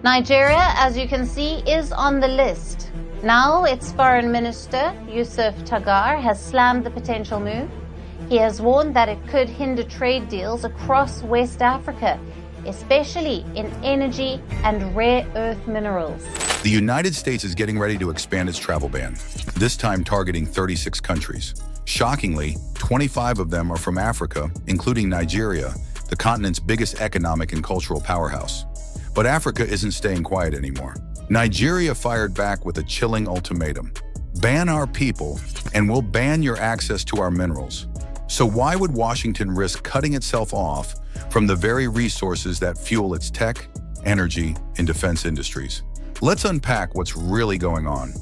Nigeria, as you can see, is on the list. Now its Foreign Minister, Yusuf Tagar, has slammed the potential move. He has warned that it could hinder trade deals across West Africa, especially in energy and rare earth minerals. The United States is getting ready to expand its travel ban, this time targeting 36 countries. Shockingly, 25 of them are from Africa, including Nigeria, the continent's biggest economic and cultural powerhouse. But Africa isn't staying quiet anymore. Nigeria fired back with a chilling ultimatum. Ban our people, and we'll ban your access to our minerals. So why would Washington risk cutting itself off from the very resources that fuel its tech, energy, and defense industries? Let's unpack what's really going on.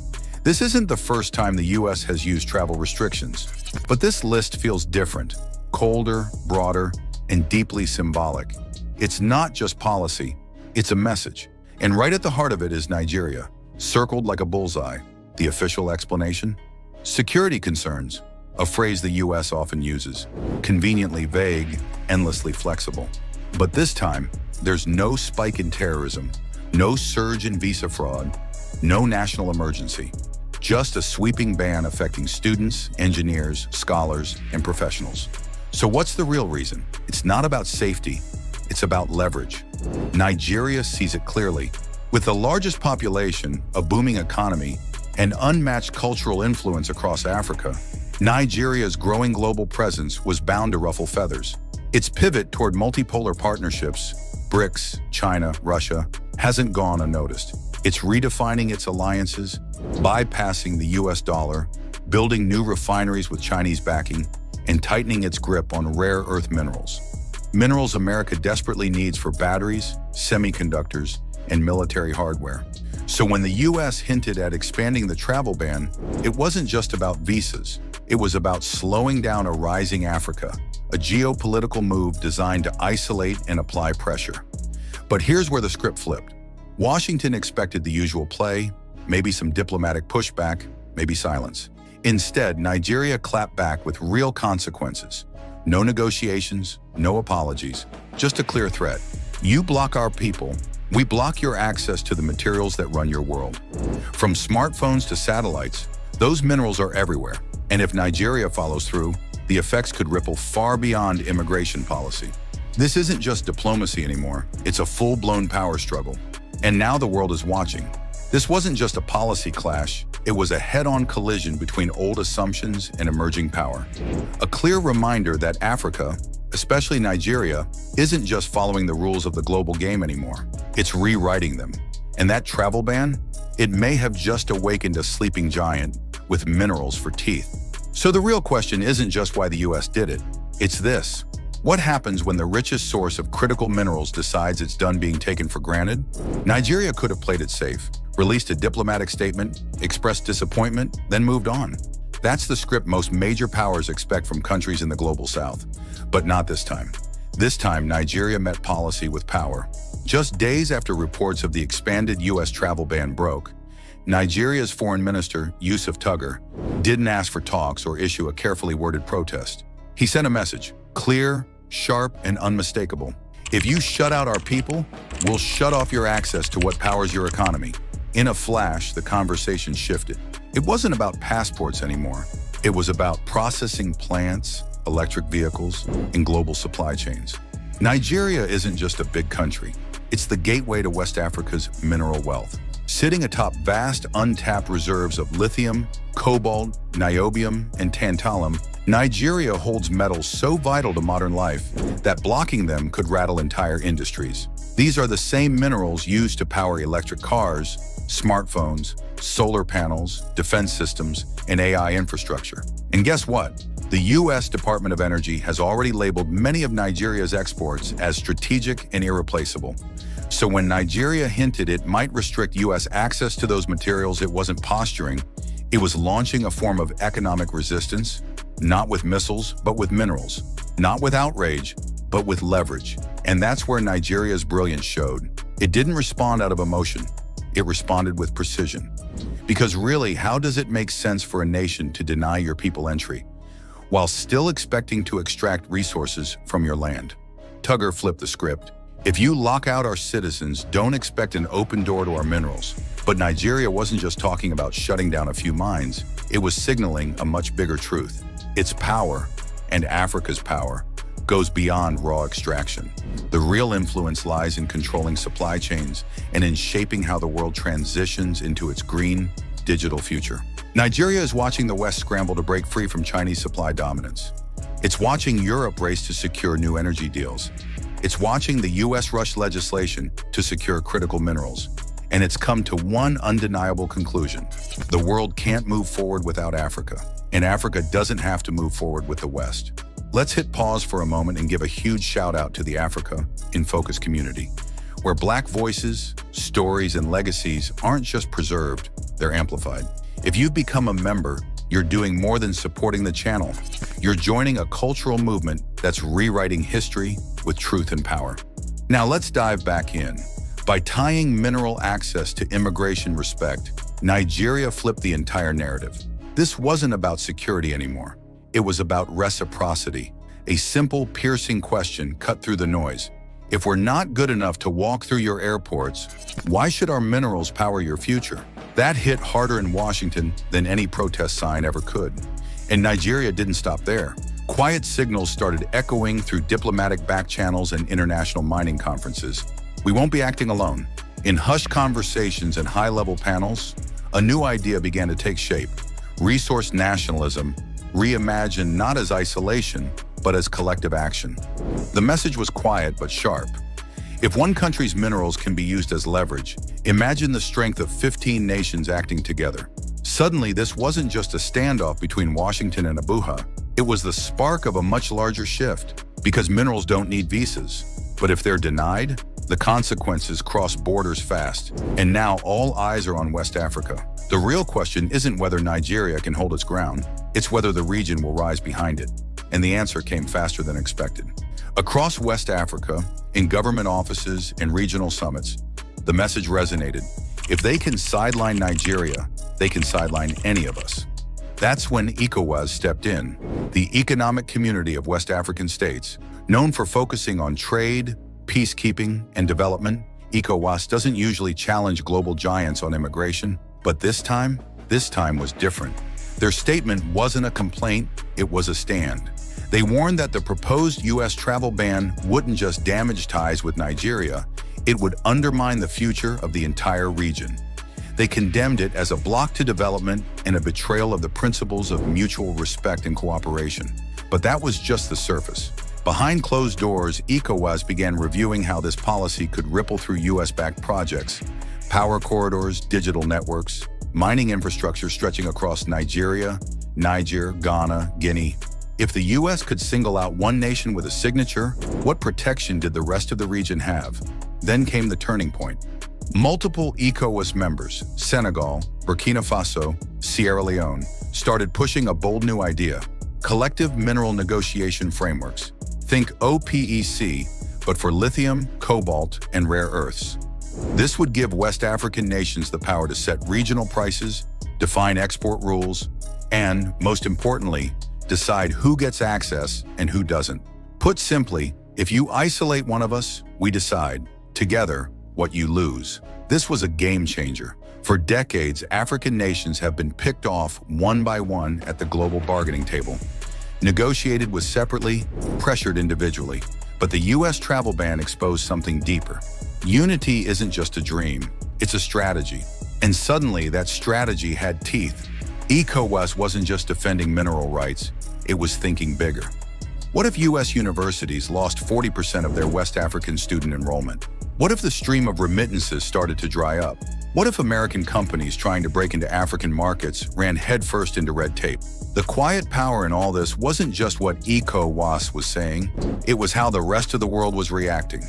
This isn't the first time the U.S. has used travel restrictions, but this list feels different, colder, broader, and deeply symbolic. It's not just policy, it's a message. And right at the heart of it is Nigeria, circled like a bullseye. The official explanation? Security concerns, a phrase the U.S. often uses. Conveniently vague, endlessly flexible. But this time, there's no spike in terrorism, no surge in visa fraud, no national emergency. Just a sweeping ban affecting students, engineers, scholars, and professionals. So what's the real reason? It's not about safety, it's about leverage. Nigeria sees it clearly. With the largest population, a booming economy, and unmatched cultural influence across Africa, Nigeria's growing global presence was bound to ruffle feathers. Its pivot toward multipolar partnerships, BRICS, China, Russia, hasn't gone unnoticed. It's redefining its alliances, bypassing the US dollar, building new refineries with Chinese backing, and tightening its grip on rare earth minerals. Minerals America desperately needs for batteries, semiconductors, and military hardware. So when the US hinted at expanding the travel ban, it wasn't just about visas. It was about slowing down a rising Africa, a geopolitical move designed to isolate and apply pressure. But here's where the script flipped. Washington expected the usual play, maybe some diplomatic pushback, maybe silence. Instead, Nigeria clapped back with real consequences. No negotiations, no apologies, just a clear threat. You block our people, we block your access to the materials that run your world. From smartphones to satellites, those minerals are everywhere. And if Nigeria follows through, the effects could ripple far beyond immigration policy. This isn't just diplomacy anymore, it's a full-blown power struggle. And now the world is watching. This wasn't just a policy clash, it was a head-on collision between old assumptions and emerging power. A clear reminder that Africa, especially Nigeria, isn't just following the rules of the global game anymore. It's rewriting them. And that travel ban? It may have just awakened a sleeping giant with minerals for teeth. So the real question isn't just why the US did it. It's this. What happens when the richest source of critical minerals decides it's done being taken for granted? Nigeria could have played it safe, released a diplomatic statement, expressed disappointment, then moved on. That's the script most major powers expect from countries in the global south. But not this time. This time, Nigeria met policy with power. Just days after reports of the expanded US travel ban broke, Nigeria's foreign minister, Yusuf Tagar, didn't ask for talks or issue a carefully worded protest. He sent a message, clear, sharp, and unmistakable. If you shut out our people, we'll shut off your access to what powers your economy. In a flash, the conversation shifted. It wasn't about passports anymore. It was about processing plants, electric vehicles, and global supply chains. Nigeria isn't just a big country. It's the gateway to West Africa's mineral wealth. Sitting atop vast, untapped reserves of lithium, cobalt, niobium, and tantalum, Nigeria holds metals so vital to modern life that blocking them could rattle entire industries. These are the same minerals used to power electric cars, smartphones, solar panels, defense systems, and AI infrastructure. And guess what? The U.S. Department of Energy has already labeled many of Nigeria's exports as strategic and irreplaceable. So when Nigeria hinted it might restrict U.S. access to those materials, it wasn't posturing. It was launching a form of economic resistance, not with missiles, but with minerals. Not with outrage, but with leverage. And that's where Nigeria's brilliance showed. It didn't respond out of emotion. It responded with precision. Because really, how does it make sense for a nation to deny your people entry, while still expecting to extract resources from your land? Tagar flipped the script. If you lock out our citizens, don't expect an open door to our minerals. But Nigeria wasn't just talking about shutting down a few mines, it was signaling a much bigger truth. Its power, and Africa's power, goes beyond raw extraction. The real influence lies in controlling supply chains and in shaping how the world transitions into its green, digital future. Nigeria is watching the West scramble to break free from Chinese supply dominance. It's watching Europe race to secure new energy deals. It's watching the US rush legislation to secure critical minerals. And it's come to one undeniable conclusion. The world can't move forward without Africa, and Africa doesn't have to move forward with the West. Let's hit pause for a moment and give a huge shout out to the Africa in Focus community, where Black voices, stories, and legacies aren't just preserved, they're amplified. If you've become a member, you're doing more than supporting the channel. You're joining a cultural movement that's rewriting history with truth and power. Now let's dive back in. By tying mineral access to immigration respect, Nigeria flipped the entire narrative. This wasn't about security anymore. It was about reciprocity, a simple, piercing question cut through the noise. If we're not good enough to walk through your airports, why should our minerals power your future? That hit harder in Washington than any protest sign ever could. And Nigeria didn't stop there. Quiet signals started echoing through diplomatic back channels and international mining conferences. We won't be acting alone. In hushed conversations and high-level panels, a new idea began to take shape. Resource nationalism, reimagined not as isolation, but as collective action. The message was quiet but sharp. If one country's minerals can be used as leverage, imagine the strength of 15 nations acting together. Suddenly, this wasn't just a standoff between Washington and Abuja. It was the spark of a much larger shift, because minerals don't need visas. But if they're denied, the consequences cross borders fast. And now all eyes are on West Africa. The real question isn't whether Nigeria can hold its ground, it's whether the region will rise behind it. And the answer came faster than expected. Across West Africa, in government offices and regional summits, the message resonated. If they can sideline Nigeria, they can sideline any of us. That's when ECOWAS stepped in. The Economic Community of West African States, known for focusing on trade, peacekeeping, and development, ECOWAS doesn't usually challenge global giants on immigration, but this time was different. Their statement wasn't a complaint, it was a stand. They warned that the proposed U.S. travel ban wouldn't just damage ties with Nigeria, it would undermine the future of the entire region. They condemned it as a block to development and a betrayal of the principles of mutual respect and cooperation. But that was just the surface. Behind closed doors, ECOWAS began reviewing how this policy could ripple through U.S.-backed projects, power corridors, digital networks, mining infrastructure stretching across Nigeria, Niger, Ghana, Guinea. If the U.S. could single out one nation with a signature, what protection did the rest of the region have? Then came the turning point. Multiple ECOWAS members, Senegal, Burkina Faso, Sierra Leone, started pushing a bold new idea: collective mineral negotiation frameworks. Think OPEC, but for lithium, cobalt, and rare earths. This would give West African nations the power to set regional prices, define export rules, and, most importantly, decide who gets access and who doesn't. Put simply, if you isolate one of us, we decide, together, what you lose. This was a game changer. For decades, African nations have been picked off one by one at the global bargaining table, negotiated with separately, pressured individually. But the U.S. travel ban exposed something deeper. Unity isn't just a dream, it's a strategy. And suddenly, that strategy had teeth. ECOWAS wasn't just defending mineral rights, it was thinking bigger. What if U.S. universities lost 40% of their West African student enrollment? What if the stream of remittances started to dry up? What if American companies trying to break into African markets ran headfirst into red tape? The quiet power in all this wasn't just what ECOWAS was saying, it was how the rest of the world was reacting.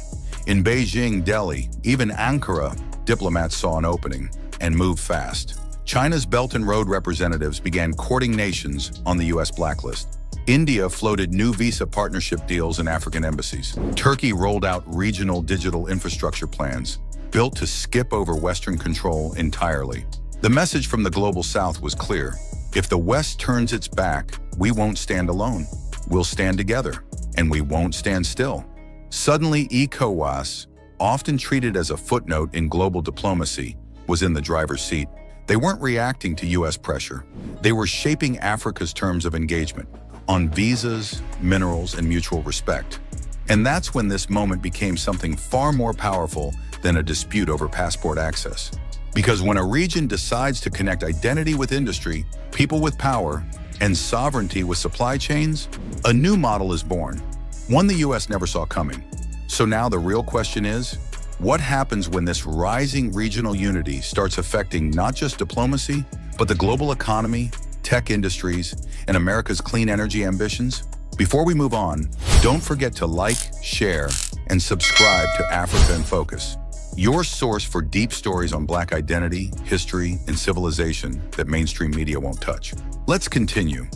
In Beijing, Delhi, even Ankara, diplomats saw an opening and moved fast. China's Belt and Road representatives began courting nations on the U.S. blacklist. India floated new visa partnership deals in African embassies. Turkey rolled out regional digital infrastructure plans, built to skip over Western control entirely. The message from the Global South was clear. If the West turns its back, we won't stand alone. We'll stand together, and we won't stand still. Suddenly, ECOWAS, often treated as a footnote in global diplomacy, was in the driver's seat. They weren't reacting to U.S. pressure. They were shaping Africa's terms of engagement on visas, minerals, and mutual respect. And that's when this moment became something far more powerful than a dispute over passport access. Because when a region decides to connect identity with industry, people with power, and sovereignty with supply chains, a new model is born, one the U.S. never saw coming. So now the real question is, what happens when this rising regional unity starts affecting not just diplomacy, but the global economy, tech industries, and America's clean energy ambitions? Before we move on, don't forget to like, share, and subscribe to Africa in Focus, your source for deep stories on Black identity, history, and civilization that mainstream media won't touch. Let's continue.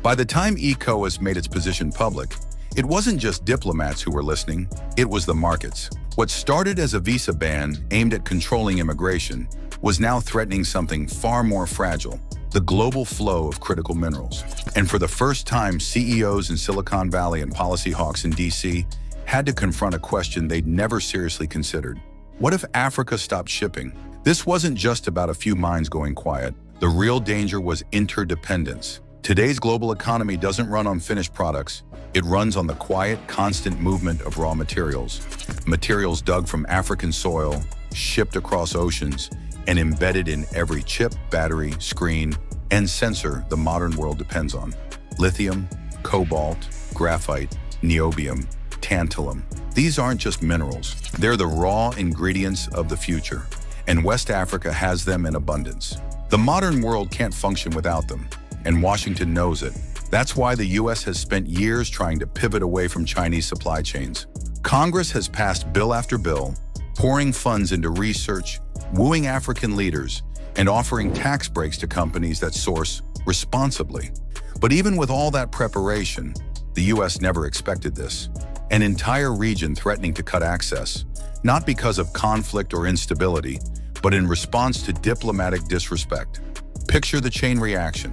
By the time ECOWAS made its position public, it wasn't just diplomats who were listening, it was the markets. What started as a visa ban aimed at controlling immigration was now threatening something far more fragile, the global flow of critical minerals. And for the first time, CEOs in Silicon Valley and policy hawks in DC had to confront a question they'd never seriously considered. What if Africa stopped shipping? This wasn't just about a few mines going quiet. The real danger was interdependence. Today's global economy doesn't run on finished products. It runs on the quiet, constant movement of raw materials. Materials dug from African soil, shipped across oceans, and embedded in every chip, battery, screen, and sensor the modern world depends on. Lithium, cobalt, graphite, niobium, tantalum. These aren't just minerals. They're the raw ingredients of the future, and West Africa has them in abundance. The modern world can't function without them, and Washington knows it. That's why the U.S. has spent years trying to pivot away from Chinese supply chains. Congress has passed bill after bill, pouring funds into research, wooing African leaders, and offering tax breaks to companies that source responsibly. But even with all that preparation, the U.S. never expected this. An entire region threatening to cut access, not because of conflict or instability, but in response to diplomatic disrespect. Picture the chain reaction.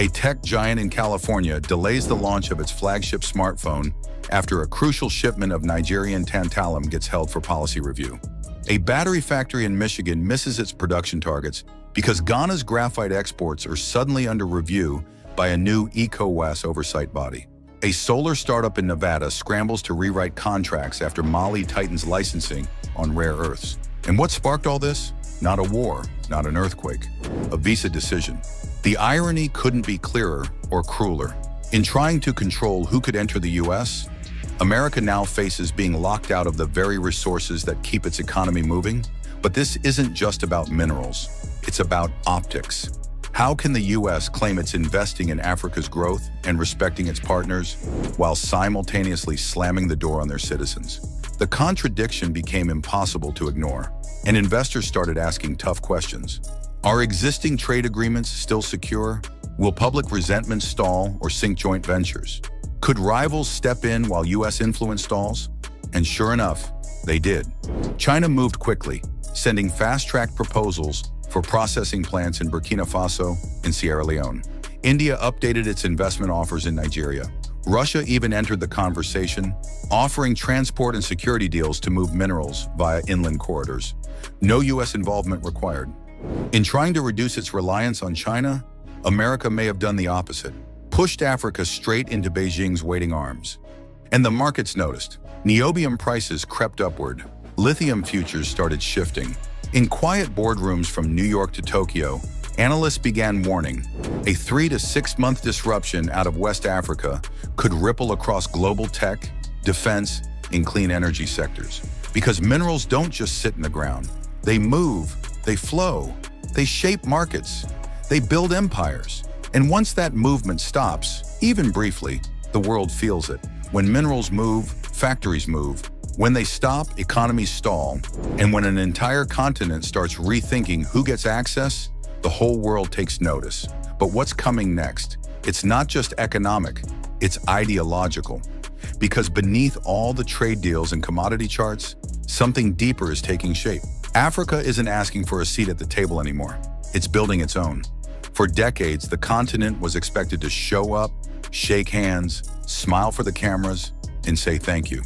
A tech giant in California delays the launch of its flagship smartphone after a crucial shipment of Nigerian tantalum gets held for policy review. A battery factory in Michigan misses its production targets because Ghana's graphite exports are suddenly under review by a new ECOWAS oversight body. A solar startup in Nevada scrambles to rewrite contracts after Mali tightens licensing on rare earths. And what sparked all this? Not a war, not an earthquake, a visa decision. The irony couldn't be clearer or crueler. In trying to control who could enter the U.S., America now faces being locked out of the very resources that keep its economy moving. But this isn't just about minerals. It's about optics. How can the U.S. claim it's investing in Africa's growth and respecting its partners while simultaneously slamming the door on their citizens? The contradiction became impossible to ignore, and investors started asking tough questions. Are existing trade agreements still secure? Will public resentment stall or sink joint ventures? Could rivals step in while U.S. influence stalls? And sure enough, they did. China moved quickly, sending fast-track proposals for processing plants in Burkina Faso and Sierra Leone. India updated its investment offers in Nigeria. Russia even entered the conversation, offering transport and security deals to move minerals via inland corridors. No U.S. involvement required. In trying to reduce its reliance on China, America may have done the opposite, pushed Africa straight into Beijing's waiting arms. And the markets noticed. Niobium prices crept upward. Lithium futures started shifting. In quiet boardrooms from New York to Tokyo, analysts began warning a 3 to 6 month disruption out of West Africa could ripple across global tech, defense, and clean energy sectors. Because minerals don't just sit in the ground. They move, they flow, they shape markets, they build empires. And once that movement stops, even briefly, the world feels it. When minerals move, factories move. When they stop, economies stall. And when an entire continent starts rethinking who gets access, the whole world takes notice. But what's coming next? It's not just economic, it's ideological. Because beneath all the trade deals and commodity charts, something deeper is taking shape. Africa isn't asking for a seat at the table anymore. It's building its own. For decades, the continent was expected to show up, shake hands, smile for the cameras, and say thank you.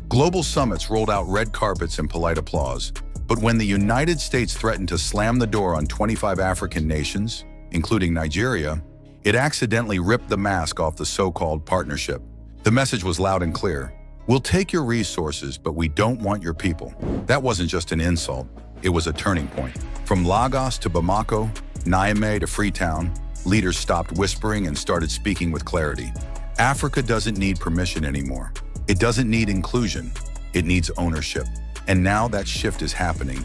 Global summits rolled out red carpets and polite applause. But when the United States threatened to slam the door on 25 African nations, including Nigeria, it accidentally ripped the mask off the so-called partnership. The message was loud and clear. We'll take your resources, but we don't want your people. That wasn't just an insult. It was a turning point. From Lagos to Bamako, Niamey to Freetown, leaders stopped whispering and started speaking with clarity. Africa doesn't need permission anymore. It doesn't need inclusion. It needs ownership. And now that shift is happening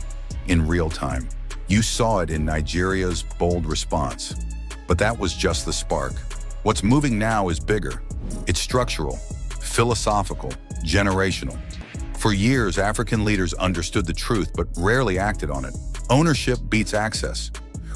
in real time. You saw it in Nigeria's bold response. But that was just the spark. What's moving now is bigger. It's structural, philosophical, generational. For years, African leaders understood the truth but rarely acted on it. Ownership beats access.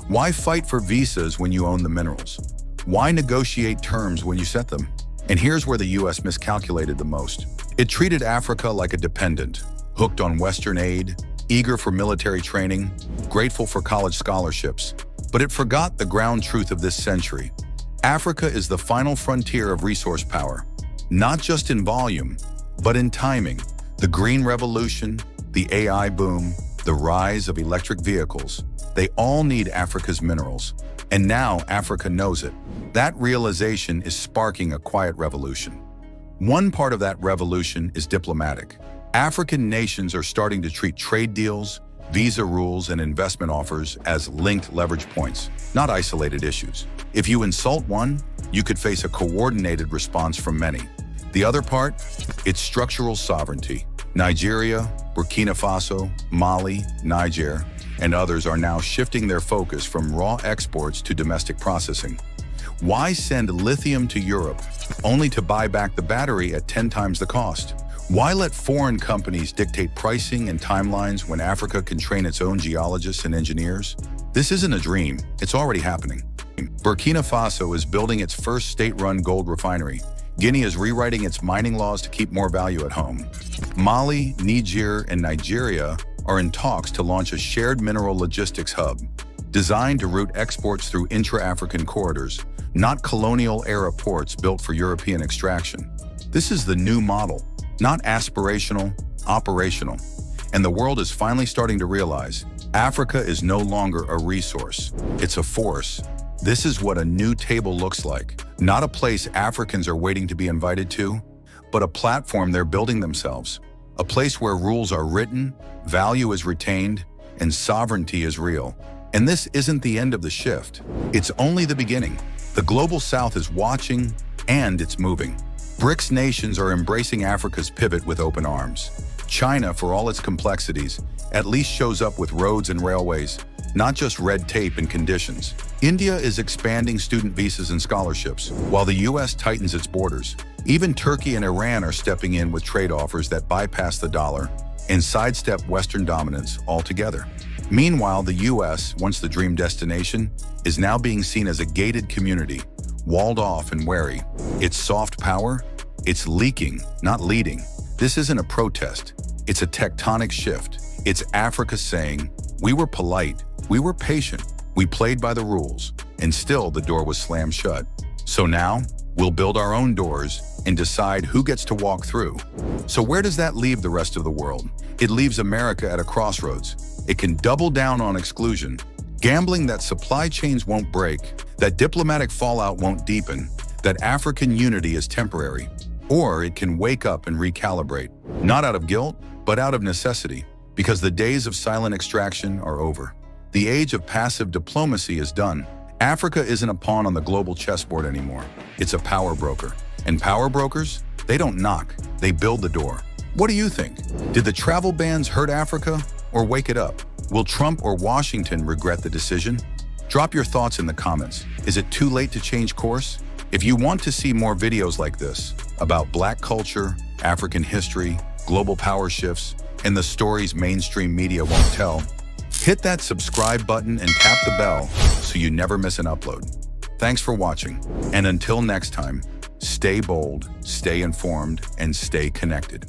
Why fight for visas when you own the minerals? Why negotiate terms when you set them? And here's where the US miscalculated the most. It treated Africa like a dependent, hooked on Western aid, eager for military training, grateful for college scholarships. But it forgot the ground truth of this century. Africa is the final frontier of resource power, not just in volume, but in timing. The green revolution, the AI boom, the rise of electric vehicles, they all need Africa's minerals. And now Africa knows it. That realization is sparking a quiet revolution. One part of that revolution is diplomatic. African nations are starting to treat trade deals, visa rules, and investment offers as linked leverage points, not isolated issues. If you insult one, you could face a coordinated response from many. The other part, it's structural sovereignty. Nigeria, Burkina Faso, Mali, Niger, and others are now shifting their focus from raw exports to domestic processing. Why send lithium to Europe only to buy back the battery at 10 times the cost? Why let foreign companies dictate pricing and timelines when Africa can train its own geologists and engineers? This isn't a dream, it's already happening. Burkina Faso is building its first state-run gold refinery. Guinea is rewriting its mining laws to keep more value at home. Mali, Niger, and Nigeria are in talks to launch a shared mineral logistics hub, designed to route exports through intra-African corridors, not colonial-era ports built for European extraction. This is the new model, not aspirational, operational. And the world is finally starting to realize Africa is no longer a resource, it's a force. This is what a new table looks like. Not a place Africans are waiting to be invited to, but a platform they're building themselves. A place where rules are written, value is retained, and sovereignty is real. And this isn't the end of the shift. It's only the beginning. The Global South is watching, and it's moving. BRICS nations are embracing Africa's pivot with open arms. China, for all its complexities, at least shows up with roads and railways, not just red tape and conditions. India is expanding student visas and scholarships, while the US tightens its borders. Even Turkey and Iran are stepping in with trade offers that bypass the dollar and sidestep Western dominance altogether. Meanwhile, the US, once the dream destination, is now being seen as a gated community, walled off and wary. Its soft power? It's leaking, not leading. This isn't a protest. It's a tectonic shift. It's Africa saying, we were polite, we were patient, we played by the rules, and still the door was slammed shut. So now, we'll build our own doors and decide who gets to walk through. So where does that leave the rest of the world? It leaves America at a crossroads. It can double down on exclusion, gambling that supply chains won't break, that diplomatic fallout won't deepen, that African unity is temporary. Or it can wake up and recalibrate, not out of guilt, but out of necessity, because the days of silent extraction are over. The age of passive diplomacy is done. Africa isn't a pawn on the global chessboard anymore. It's a power broker. And power brokers, they don't knock, they build the door. What do you think? Did the travel bans hurt Africa or wake it up? Will Trump or Washington regret the decision? Drop your thoughts in the comments. Is it too late to change course? If you want to see more videos like this about Black culture, African history, global power shifts, and the stories mainstream media won't tell, hit that subscribe button and tap the bell so you never miss an upload. Thanks for watching, and until next time, stay bold, stay informed, and stay connected.